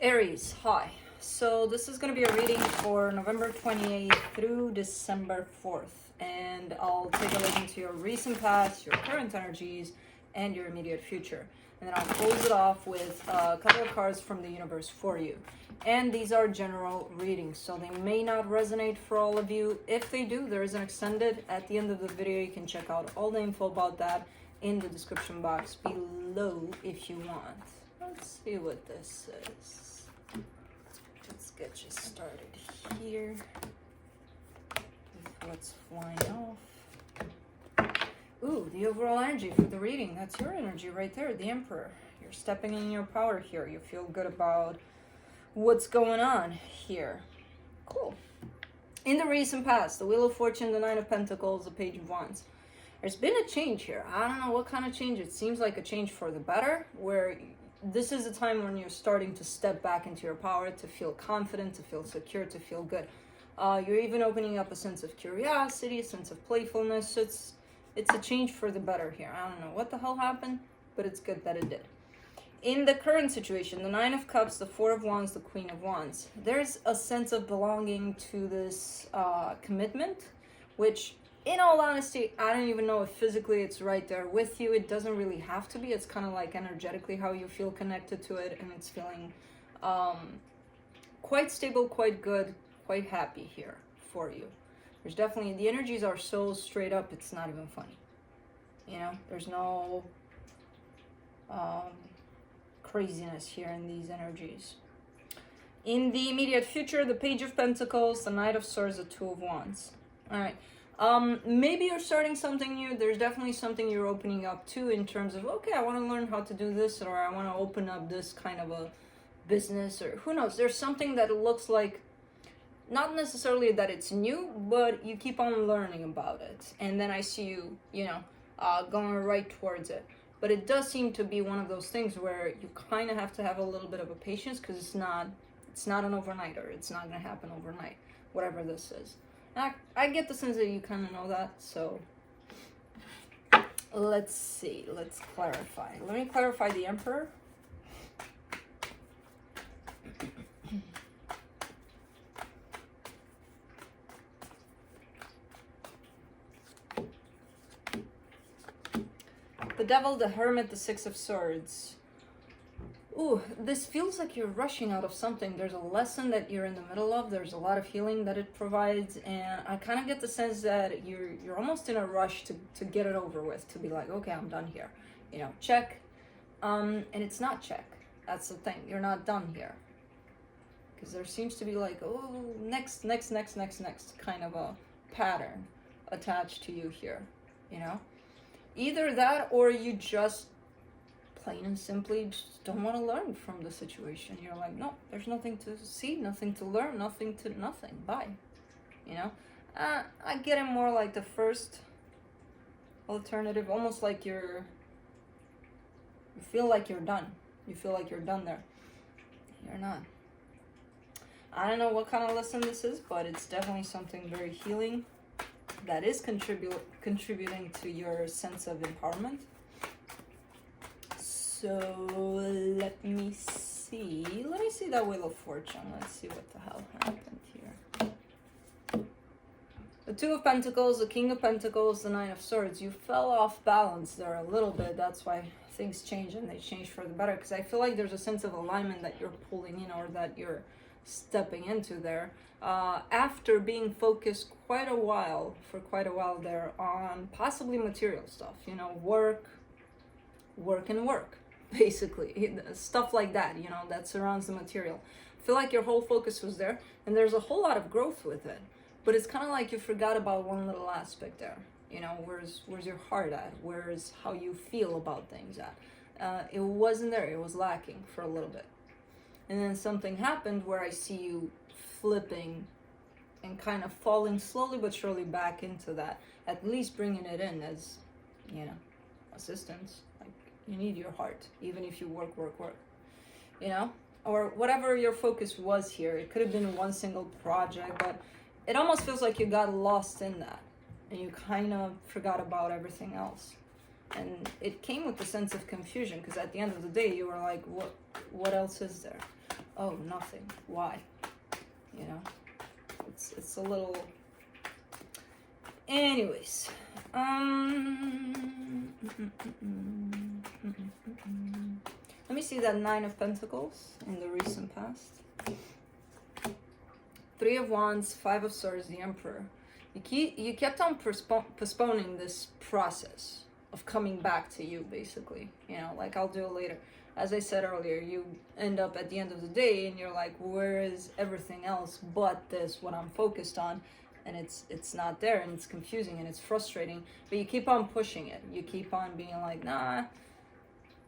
Aries, hi. So this is going to be a reading for November 28th through December 4th. And I'll take a look into your recent past, your current energies, and your immediate future. And then I'll close it off with a couple of cards from the universe for you. And these are general readings, so they may not resonate for all of you. If they do, there is an extended at the end of the video. You can check out all the info about that in the description box below if you want. Let's see what this is. Let's get you started here with what's flying off. Ooh, the overall energy for the reading. That's your energy right there, the Emperor. You're stepping in your power here. You feel good about what's going on here. Cool. In the recent past, the Wheel of Fortune, the Nine of Pentacles, the Page of Wands. There's been a change here. I don't know what kind of change. It seems like a change for the better, where this is a time when you're starting to step back into your power, to feel confident, to feel secure, to feel good. You're even opening up a sense of curiosity, a sense of playfulness. It's a change for the better here. I don't know what the hell happened, but it's good that it did. In the current situation, the Nine of Cups, the Four of Wands, the Queen of Wands, there's a sense of belonging to this commitment, which, in all honesty, I don't even know if physically it's right there with you. It doesn't really have to be. It's kind of like energetically how you feel connected to it, and it's feeling quite stable, quite good, quite happy here for you. There's definitely, the energies are so straight up, it's not even funny. You know, there's no craziness here in these energies. In the immediate future, the Page of Pentacles, the Knight of Swords, the Two of Wands. All right. Maybe you're starting something new. There's definitely something you're opening up to in terms of, okay, I want to learn how to do this, or I want to open up this kind of a business, or who knows. There's something that looks like, not necessarily that it's new, but you keep on learning about it. And then I see you, going right towards it. But it does seem to be one of those things where you kind of have to have a little bit of a patience, because it's not an overnighter. It's not going to happen overnight, whatever this is. I get the sense that you kind of know that, so let's see. Let's clarify. Let me clarify the Emperor. The Devil, the Hermit, the Six of Swords. Ooh, this feels like you're rushing out of something. There's a lesson that you're in the middle of. There's a lot of healing that it provides, and I kind of get the sense that you're almost in a rush to get it over with, to be like, okay, I'm done here. Check. And it's not check. That's the thing. You're not done here. Because there seems to be like, oh, next kind of a pattern attached to you here, Either that, or you just plain and simply just don't want to learn from the situation. You're like, no, there's nothing to see, nothing to learn, nothing. Bye. I get it more like the first alternative, almost like you feel like you're done. You feel like you're done there. You're not. I don't know what kind of lesson this is, but it's definitely something very healing that is contributing to your sense of empowerment. So let me see that Wheel of Fortune. Let's see what the hell happened here. The Two of Pentacles, the King of Pentacles, the Nine of Swords. You fell off balance there a little bit. That's why things change, and they change for the better, because I feel like there's a sense of alignment that you're pulling in, or that you're stepping into there, after being focused for quite a while there on possibly material stuff, work, basically, stuff like that, that surrounds the material. I feel like your whole focus was there, and there's a whole lot of growth with it, but it's kind of like you forgot about one little aspect there. Where's your heart at? Where's how you feel about things at? It wasn't there. It was lacking for a little bit. And then something happened where I see you flipping and kind of falling slowly but surely back into that, at least bringing it in as, assistance. Like, you need your heart, even if you work, or whatever your focus was here. It could have been one single project, but it almost feels like you got lost in that, and you kind of forgot about everything else. And it came with a sense of confusion, because at the end of the day, you were like, what else is there? Oh, nothing. Why? You know, it's a little. Anyways, let me see that Nine of Pentacles in the recent past. Three of Wands, Five of Swords, the Emperor. You kept on postponing this process of coming back to you, basically. You know, like, I'll do it later. As I said earlier, you end up at the end of the day and you're like, where is everything else but this, what I'm focused on? And it's not there, and it's confusing and it's frustrating, but you keep on pushing it. You keep on being like, nah,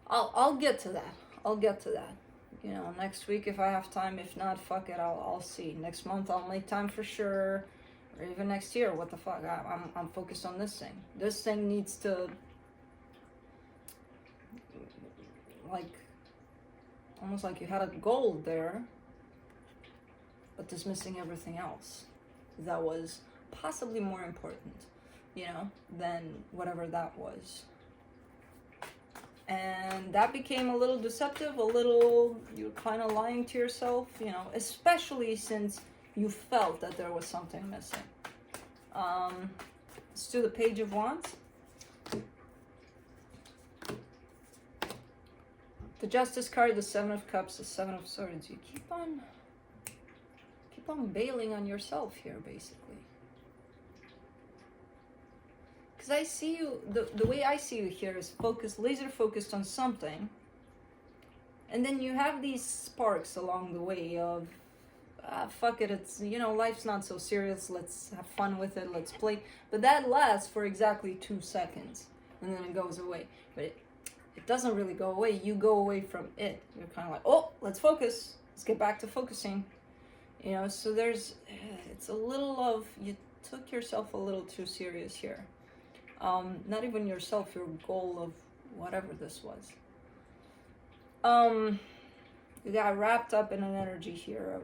I'll get to that. I'll get to that. You know, next week if I have time. If not, fuck it, I'll see. Next month I'll make time for sure. Or even next year, what the fuck? I'm focused on this thing. This thing needs to, like, almost like you had a goal there, but dismissing everything else that was possibly more important, you know, than whatever that was. And that became a little deceptive, a little, you're kind of lying to yourself, you know, especially since you felt that there was something missing. Let's do the Page of Wands. The Justice card, the Seven of Cups, the Seven of Swords. You keep on bailing on yourself here, basically. Because I see you, the way I see you here is focused, laser focused on something. And then you have these sparks along the way of, fuck it, it's, you know, life's not so serious, let's have fun with it, let's play. But that lasts for exactly 2 seconds, and then it goes away. But it doesn't really go away, you go away from it. You're kind of like, oh, let's focus, let's get back to focusing. You know, so there's, it's a little of, you took yourself a little too serious here. Not even yourself, your goal of whatever this was. You got wrapped up in an energy here of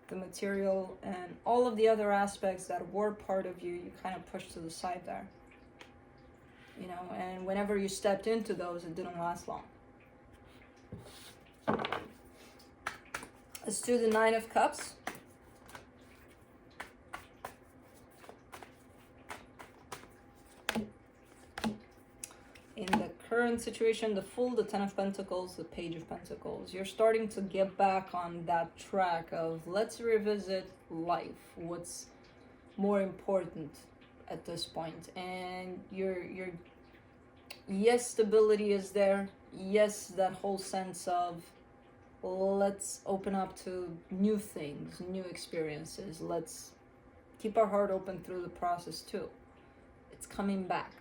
the material and all of the other aspects that were part of you, you kind of pushed to the side there. You know, and whenever you stepped into those, it didn't last long. Let's do the Nine of Cups. In the current situation, the Fool, the Ten of Pentacles, the Page of Pentacles. You're starting to get back on that track of let's revisit life. What's more important at this point? And you're yes, stability is there. Yes, that whole sense of let's open up to new things, new experiences. Let's keep our heart open through the process too. It's coming back.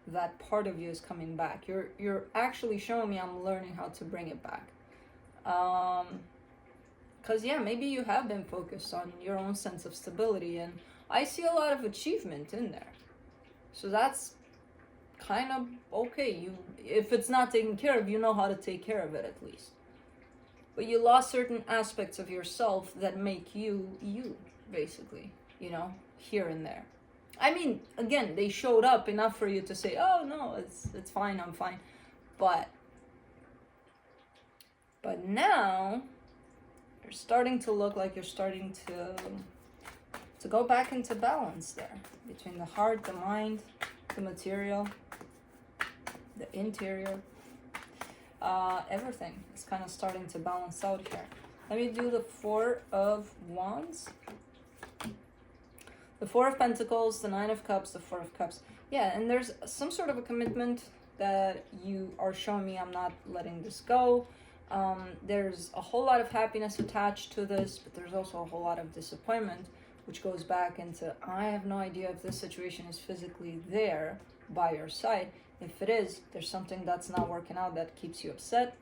That part of you is coming back. You're actually showing me I'm learning how to bring it back. Because yeah, maybe you have been focused on your own sense of stability, and I see a lot of achievement in there. So that's kind of okay. You, if it's not taken care of, you know how to take care of it at least. But you lost certain aspects of yourself that make you, basically, you know, here and there. I mean, again, they showed up enough for you to say, oh no, it's fine, I'm fine. But now you're starting to look like you're starting to go back into balance there between the heart, the mind, the material, the interior. Everything is kind of starting to balance out here. Let me do the Four of Wands. The Four of Pentacles, the Nine of Cups, the Four of Cups. Yeah, and there's some sort of a commitment that you are showing me. I'm not letting this go. There's a whole lot of happiness attached to this, but there's also a whole lot of disappointment, which goes back into, I have no idea if this situation is physically there by your side. If it is, there's something that's not working out that keeps you upset.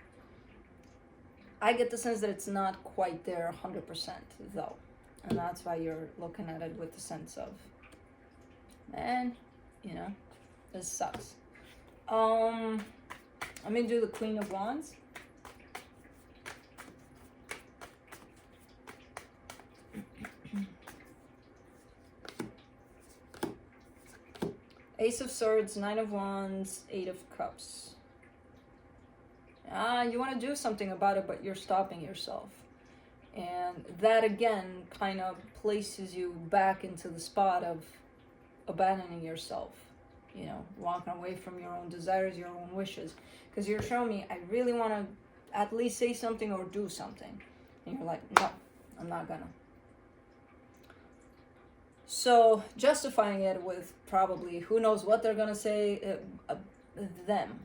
I get the sense that it's not quite there 100% though. And that's why you're looking at it with the sense of, man, you know, this sucks. I'm gonna do the Queen of Wands. Ace of Swords, Nine of Wands, Eight of Cups. You want to do something about it, but you're stopping yourself. And that again kind of places you back into the spot of abandoning yourself, you know, walking away from your own desires, your own wishes. Because you're showing me, I really want to at least say something or do something. And you're like, no, I'm not gonna. So justifying it with probably who knows what they're gonna say, them,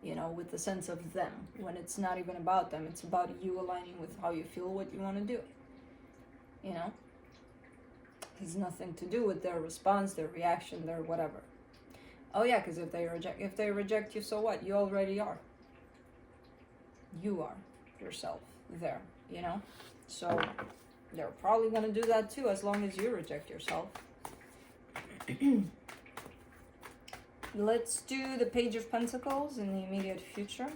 you know, with the sense of them, when it's not even about them. It's about you aligning with how you feel, what you want to do, you know. It has nothing to do with their response, their reaction, their whatever. Oh yeah, because if they reject you, so what? You already are. You are yourself there, you know. So they're probably gonna do that too, as long as you reject yourself. Let's do the Page of Pentacles in the immediate future.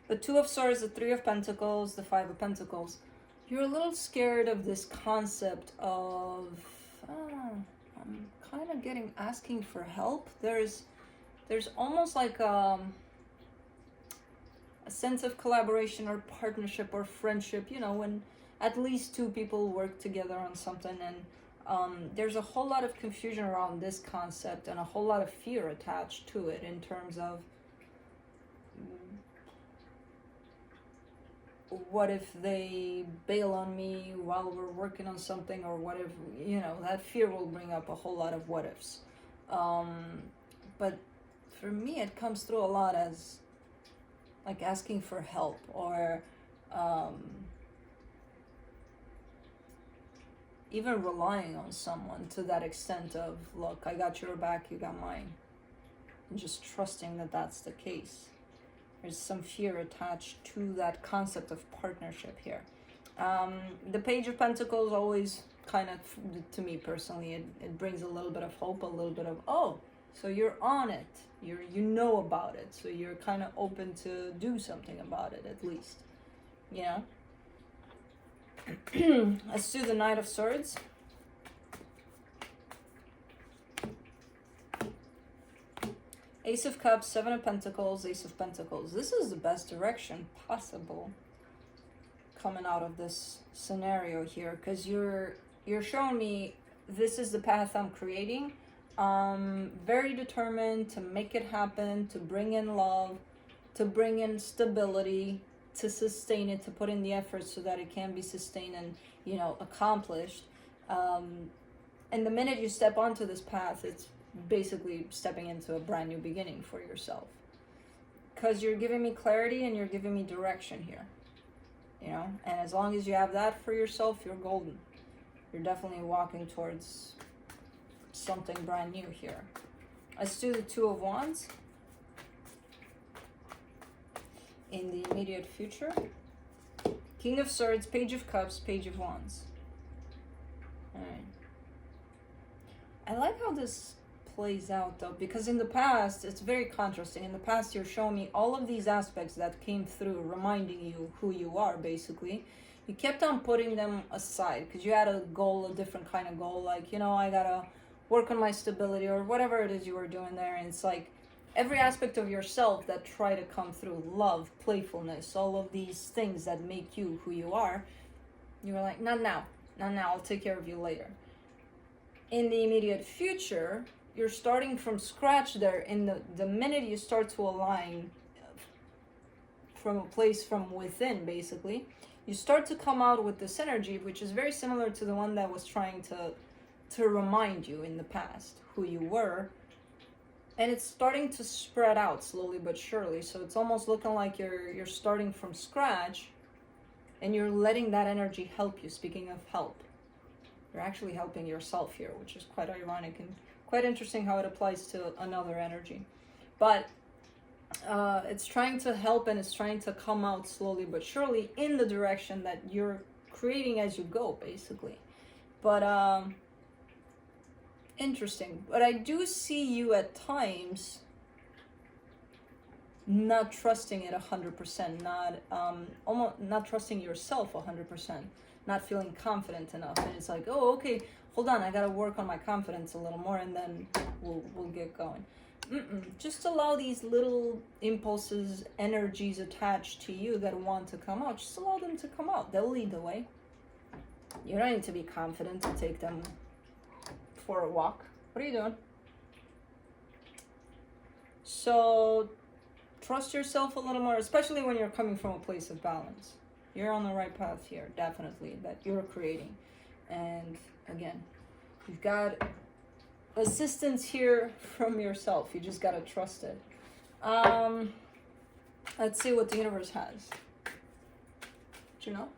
The Two of Swords, the Three of Pentacles, the Five of Pentacles. You're a little scared of this concept of, I'm kind of asking for help. There's almost like a sense of collaboration or partnership or friendship, you know, when at least two people work together on something, and there's a whole lot of confusion around this concept and a whole lot of fear attached to it in terms of what if they bail on me while we're working on something, or what if, you know, that fear will bring up a whole lot of what ifs. But for me, it comes through a lot as like asking for help, or even relying on someone to that extent of, look, I got your back, you got mine. And just trusting that that's the case. There's some fear attached to that concept of partnership here. The Page of Pentacles always kind of, to me personally, it brings a little bit of hope, a little bit of, oh, so you're on it. You know about it. So you're kind of open to do something about it, at least. You know? Let's do the Knight of Swords. Ace of Cups, Seven of Pentacles, Ace of Pentacles. This is the best direction possible coming out of this scenario here, because you're showing me this is the path I'm creating. Very determined to make it happen, to bring in love, to bring in stability, to sustain it, to put in the effort so that it can be sustained and, you know, accomplished. And the minute you step onto this path, it's basically stepping into a brand new beginning for yourself, because you're giving me clarity and you're giving me direction here, you know. And as long as you have that for yourself, you're golden. You're definitely walking towards something brand new here. Let's do the Two of Wands in the immediate future. King of Swords, Page of Cups, Page of Wands. All right. I like how this plays out though, because in the past it's very contrasting. In the past, you're showing me all of these aspects that came through, reminding you who you are. Basically, you kept on putting them aside because you had a goal, a different kind of goal, like, you know, I gotta work on my stability or whatever it is you were doing there. And it's like every aspect of yourself that try to come through, love, playfulness, all of these things that make you who you are, you were like, not now, I'll take care of you later. In the immediate future, you're starting from scratch there. In the minute you start to align from a place from within, basically, you start to come out with this energy, which is very similar to the one that was trying to remind you in the past who you were. And it's starting to spread out slowly but surely. So it's almost looking like you're starting from scratch, and you're letting that energy help you. Speaking of help, you're actually helping yourself here, which is quite ironic and quite interesting how it applies to another energy. But it's trying to help, and it's trying to come out slowly but surely in the direction that you're creating as you go, basically. But interesting. But I do see you at times not trusting it 100%, almost not trusting yourself 100%, not feeling confident enough. And it's like, oh, okay, hold on, I gotta work on my confidence a little more, and then we'll get going. Just allow these little impulses, energies attached to you that want to come out. Just allow them to come out. They'll lead the way. You don't need to be confident to take them for a walk. What are you doing? So trust yourself a little more, especially when you're coming from a place of balance. You're on the right path here, definitely, that you're creating. And again, you've got assistance here from yourself. You just got to trust it. Let's see what the universe has. Do you know?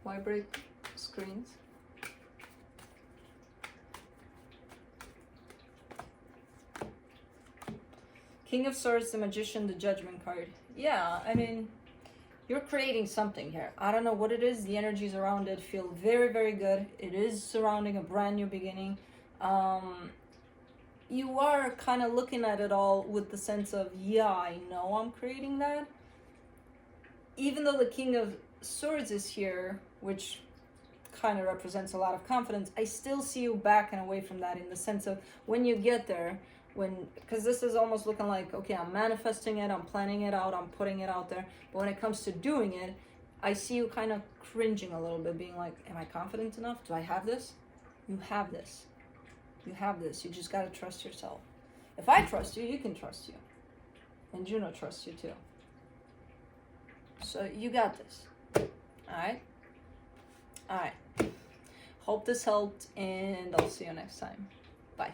Vibrate screens. King of Swords, the Magician, the Judgment card. Yeah, I mean, you're creating something here. I don't know what it is. The energies around it feel very, very good. It is surrounding a brand new beginning. You are kind of looking at it all with the sense of, yeah, I know I'm creating that. Even though the King of Swords is here, which kind of represents a lot of confidence, I still see you backing away from that in the sense of when you get there, because this is almost looking like, okay, I'm manifesting it, I'm planning it out, I'm putting it out there, but when it comes to doing it, I see you kind of cringing a little bit, being like, am I confident enough? Do I have this? You have this. You have this. You just got to trust yourself. If I trust you, you can trust you. And Juno trusts you too. So you got this. Alright? Alright. Hope this helped, and I'll see you next time. Bye.